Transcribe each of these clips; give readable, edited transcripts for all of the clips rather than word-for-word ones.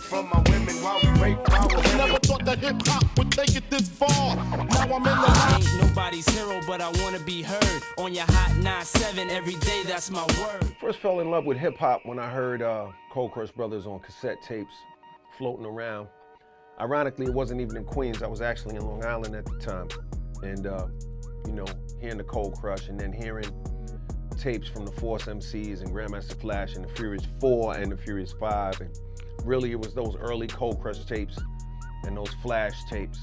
from my women while we rape our women. Never thought that hip-hop would take it this far. Now I'm in the I ain't nobody's hero, but I wanna be heard. On your hot 9-7 every day, that's my word. First fell in love with hip-hop when I heard Cold Crush Brothers on cassette tapes floating around. Ironically, it wasn't even in Queens. I was actually in Long Island at the time. And, you know, hearing the Cold Crush and then hearing tapes from the Force MCs and Grandmaster Flash and the Furious 4 and the Furious 5. And really, it was those early Cold Crush tapes and those Flash tapes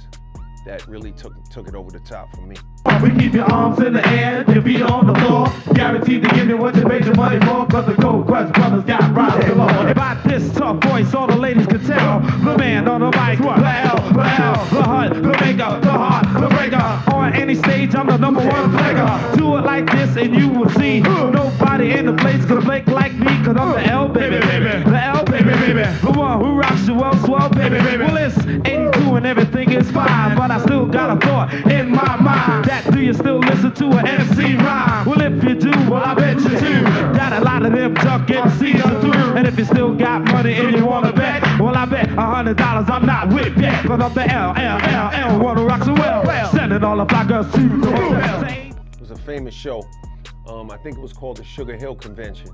that really took it over the top for me. We keep your arms in the air, your feet on the floor. Guaranteed to give you what you paid your money for, cause the Cold Crush Brothers got rhymes galore. If I this tough voice, all the ladies can tell. The man on the mic, the L, the hut, the maker, the heart, the breaker. On any stage, I'm the number one player. Do it like this and you will see nobody in the place could flake like me, cause I'm the L, baby, baby. The L, baby, baby. The one who rocks you well, swell, baby, baby. Well, it's 82 and everything is fine, but I still got a thought in my mind. That do you still listen to an MC rhyme? Well, if you do, well, I bet you do. Got a lot of them junk MCs to do. And if you still got money and you wanna bet, well, I bet $100 I'm not with yet. Cause I'm the L, wanna rock so well. Sending all the black girls to the hotel. It was a famous show. I think it was called the Sugar Hill Convention.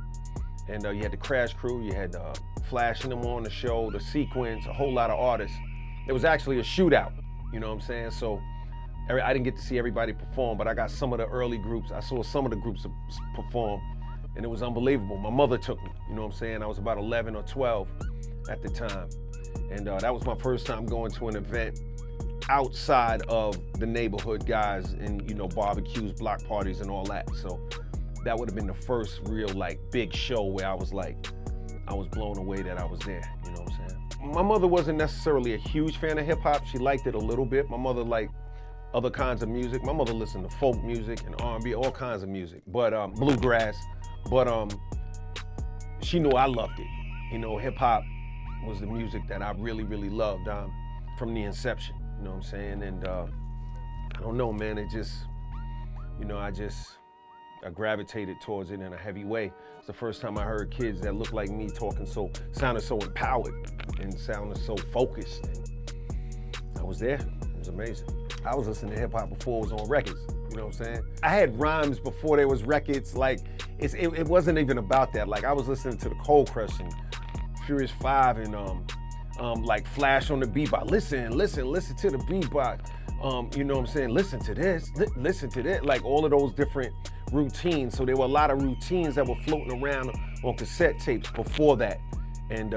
And you had the Crash Crew, you had Flash and them on the show, the Sequence, a whole lot of artists. It was actually a shootout, you know what I'm saying? So I didn't get to see everybody perform, but I got some of the early groups. I saw some of the groups perform, and it was unbelievable. My mother took me, you know what I'm saying? I was about 11 or 12 at the time. And that was my first time going to an event outside of the neighborhood guys and, you know, barbecues, block parties and all that. So that would have been the first real, like, big show where I was blown away that I was there, you know what I'm saying? My mother wasn't necessarily a huge fan of hip hop. She liked it a little bit. My mother liked other kinds of music. My mother listened to folk music and R&B, all kinds of music, but bluegrass. But she knew I loved it. You know, hip hop was the music that I really, really loved from the inception. You know what I'm saying? And I don't know, man. It just, you know, I gravitated towards it in a heavy way. It's the first time I heard kids that looked like me sounded so empowered and sounded so focused. And I was there. It was amazing. I was listening to hip hop before it was on records. You know what I'm saying? I had rhymes before there was records. Like it wasn't even about that. Like I was listening to the Cold Crush and Furious 5 and like Flash on the beatbox. Listen to the beatbox. You know what I'm saying? Listen to this, listen to that. Like all of those different routines. So there were a lot of routines that were floating around on cassette tapes before that. And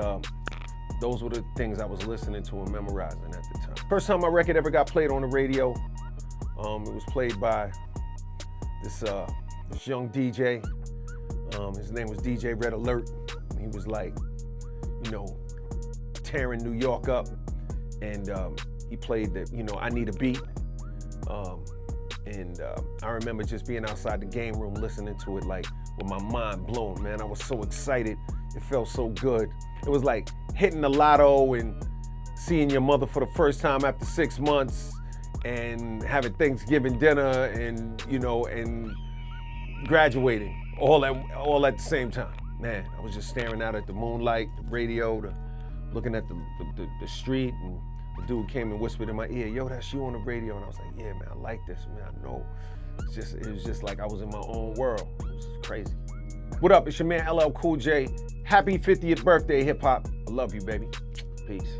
those were the things I was listening to and memorizing at the time. First time my record ever got played on the radio, it was played by this young DJ. His name was DJ Red Alert. He was like, you know, tearing New York up. And he played the, you know, I Need a Beat. And I remember just being outside the game room listening to it like with my mind blown, man. I was so excited. It felt so good. It was like hitting the lotto and seeing your mother for the first time after 6 months and having Thanksgiving dinner and, you know, and graduating all at the same time. Man, I was just staring out at the moonlight, the radio, looking at the street, and the dude came and whispered in my ear, yo, that's you on the radio. And I was like, yeah, man, I like this, man, I know. It was just like I was in my own world. It was crazy. What up, it's your man LL Cool J. Happy 50th birthday, hip hop. I love you, baby. Peace.